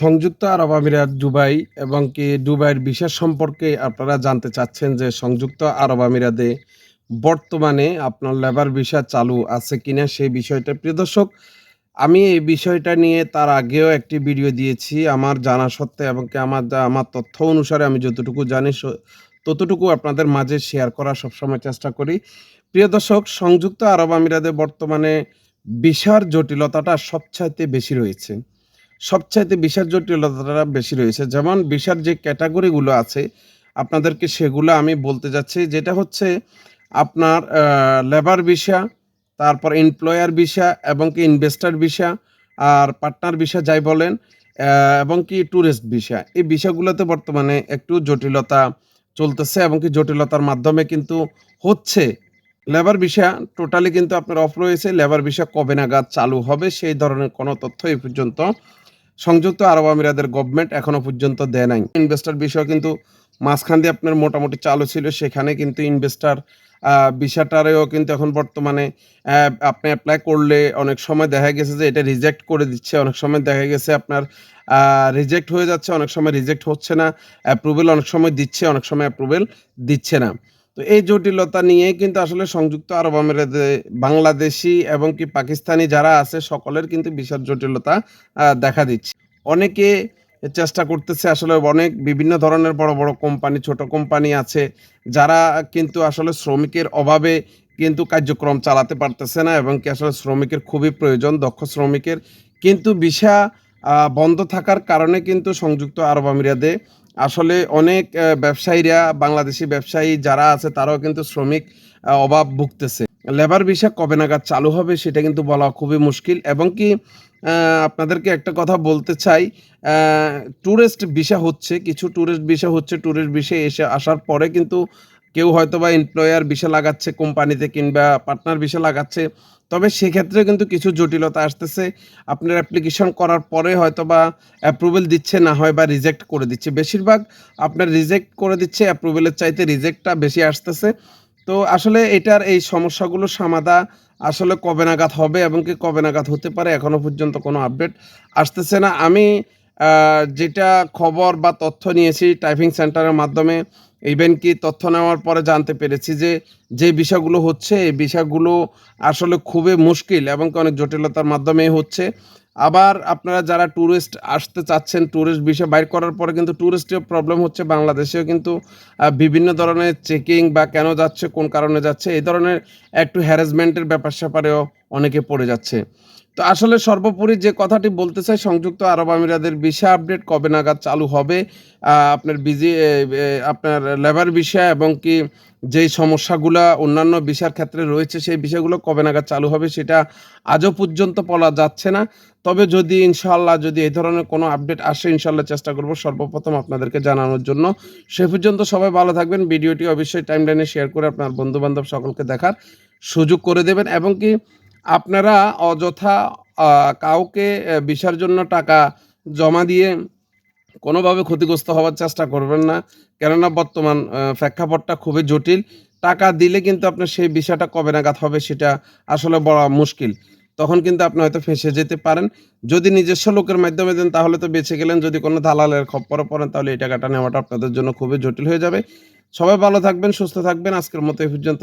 সংযুক্ত আরব আমিরাত দুবাই এবং কি দুবাইয়ের ভিসা সম্পর্কে আপনারা জানতে চাচ্ছেন যে সংযুক্ত আরব আমিরাতে বর্তমানে আপনার লেবার ভিসা চালু আছে কিনা সেই বিষয়টা। প্রিয় দর্শক, আমি এই বিষয়টা নিয়ে তার আগেও একটি ভিডিও দিয়েছি আমার জানা সত্ত্বে এবং কি আমার তথ্য অনুসারে আমি যতটুকু জানি ততটুকু আপনাদের মাঝে শেয়ার করার সবসময় চেষ্টা করি। প্রিয় দর্শক, সংযুক্ত আরব আমিরাতে বর্তমানে ভিসার জটিলতাটা সবচাইতে বেশি রয়েছে। সবচাইতে ভিসার জটিলতাটা বেশি রয়েছে। যেমন ভিসার যে ক্যাটেগরিগুলো আছে, আপনাদেরকে সেগুলো আমি বলতে যাচ্ছি। যেটা হচ্ছে আপনার লেবার ভিসা, তারপর এমপ্লয়ার ভিসা এবং কি ইনভেস্টর ভিসা আর পার্টনার ভিসা যাই বলেন, এবং কি ট্যুরিস্ট ভিসা। এই ভিসাগুলোতে বর্তমানে একটু জটিলতা চলতেছে এবং কি জটিলতার মাধ্যমে কিন্তু হচ্ছে। লেবার ভিসা টোটালি কিন্তু আপনার অফ রয়েছে। লেবার ভিসা কবে নাগাদ চালু হবে সেই ধরনের কোনো তথ্য এই পর্যন্ত সংযুক্ত আরব আমিরাতের গভর্নমেন্ট এখনো পর্যন্ত দেয় নাই। ইনভেস্টর বিষয় কিন্তু মাঝখান দিয়ে আপনার মোটামুটি চালু ছিল, সেখানে কিন্তু ইনভেস্টর ভিসাটারেও কিন্তু এখন বর্তমানে আপনি অ্যাপ্লাই করলে অনেক সময় দেখা গেছে যে এটা রিজেক্ট করে দিচ্ছে, অনেক সময় দেখা গেছে আপনার রিজেক্ট হয়ে যাচ্ছে, অনেক সময় রিজেক্ট হচ্ছে না, অ্যাপ্রুভেল অনেক সময় দিচ্ছে, অনেক সময় অ্যাপ্রুভেল দিচ্ছে না। তো এই জটিলতা নিয়েই কিন্তু আসলে সংযুক্ত আরব আমিরাতে বাংলাদেশি এবং কি পাকিস্তানি যারা আছে সকলের কিন্তু ভিসার জটিলতা দেখা দিচ্ছে। অনেকে চেষ্টা করতেছে, আসলে অনেক বিভিন্ন ধরনের বড়, বড় কোম্পানি, ছোট কোম্পানি আছে যারা কিন্তু আসলে শ্রমিকের অভাবে কিন্তু কার্যক্রম চালাতে পারতেছে না এবং কি আসলে শ্রমিকের খুবই প্রয়োজন, দক্ষ শ্রমিকের। কিন্তু ভিসা বন্ধ থাকার কারণে কিন্তু সংযুক্ত আরব আমিরাতে আসলে অনেক ব্যবসায়ীরা, বাংলাদেশি ব্যবসায়ী যারা আছে তারাও কিন্তু শ্রমিক অভাব ভুগতেছে। লেবার ভিসা কবে নাগাদ চালু হবে সেটা কিন্তু বলা খুবই মুশকিল এবং কি আপনাদেরকে একটা কথা বলতে চাই, আ টুরিস্ট ভিসা হচ্ছে, কিছু টুরিস্ট ভিসা হচ্ছে। টুরিস্ট ভিসা এসে আসার পরে কিন্তু কেউ হয়তোবা এমপ্লয়ার ভিসা লাগাচ্ছে কোম্পানিতে কিংবা পার্টনার ভিসা লাগাচ্ছে। তবে সেক্ষেত্রে কিন্তু কিছু জটিলতা আসতেছে। আপনার অ্যাপ্লিকেশন করার পরে হয়তোবা অ্যাপ্রুভেল দিচ্ছে, না হয় বা রিজেক্ট করে দিচ্ছে। বেশিরভাগ আপনার রিজেক্ট করে দিচ্ছে, অ্যাপ্রুভেলের চাইতে রিজেক্টটা বেশি আসতেছে। তো আসলে এটার এই সমস্যাগুলো সমাধা আসলে কবে নাগাদ হবে এবং কি কবে নাগাদ হতে পারে এখনো পর্যন্ত কোনো আপডেট আসতেছে না। আমি যেটা খবর বা তথ্য নিয়েছি টাইপিং সেন্টারের মাধ্যমে, ইভেন কি তথ্য নেওয়ার পরে জানতে পেরেছি যে, যে বিষয়গুলো হচ্ছে এই বিষয়গুলো আসলে খুবই মুশকিল এবং কি অনেক জটিলতার মাধ্যমেই হচ্ছে। আবার আপনারা যারা ট্যুরিস্ট আসতে চাচ্ছেন, ট্যুরিস্ট ভিসা বাইর করার পরে কিন্তু ট্যুরিস্টেও প্রবলেম হচ্ছে। বাংলাদেশেও কিন্তু বিভিন্ন ধরনের চেকিং বা কেন যাচ্ছে, কোন কারণে যাচ্ছে, এই ধরনের একটু হ্যারাসমেন্টের ব্যাপার-স্যাপারেও অনেকে পড়ে যাচ্ছে। তো আসলে সর্বোপরি যে কথাটি বলতে চাই, সংযুক্ত আরব আমিরাতের ভিসা আপডেট কবে নাগাদ চালু হবে, আপনার আপনার লেবার ভিসা এবং কি যেই সমস্যাগুলা অন্যান্য ভিসার ক্ষেত্রে রয়েছে সেই বিষয়গুলো কবে নাগাদ চালু হবে সেটা আজও পর্যন্ত বলা যাচ্ছে না। তবে যদি ইনশাআল্লাহ যদি এই ধরনের কোনো আপডেট আসে, ইনশাআল্লাহ চেষ্টা করব সর্বপ্রথম আপনাদেরকে জানানোর জন্য। সে পর্যন্ত সবাই ভালো থাকবেন। ভিডিওটি অবশ্যই টাইমলাইনে শেয়ার করে আপনার বন্ধু-বান্ধব সকলকে দেখার সুযোগ করে দেবেন এবং কি আপনারা অযথা কাউকে ভিসার জন্য টাকা জমা দিয়ে কোনোভাবে ক্ষতিগ্রস্ত হওয়ার চেষ্টা করবেন না। কেননা বর্তমান প্রেক্ষাপটটা খুবই জটিল। টাকা দিলে কিন্তু আপনার সেই ভিসাটা কবে নাগাদ হবে সেটা আসলে বলা মুশকিল। তখন কিন্তু আপনি হয়তো ফেঁসে যেতে পারেন। যদি নিজস্ব লোকের মাধ্যমে দেন তাহলে তো বেঁচে গেলেন। যদি কোনো দালালের খপ্পরে পড়েন তাহলে এই টাকাটা নেওয়াটা আপনাদের জন্য খুবই জটিল হয়ে যাবে। সবাই ভালো থাকবেন, সুস্থ থাকবেন। আজকের মতো এই পর্যন্ত।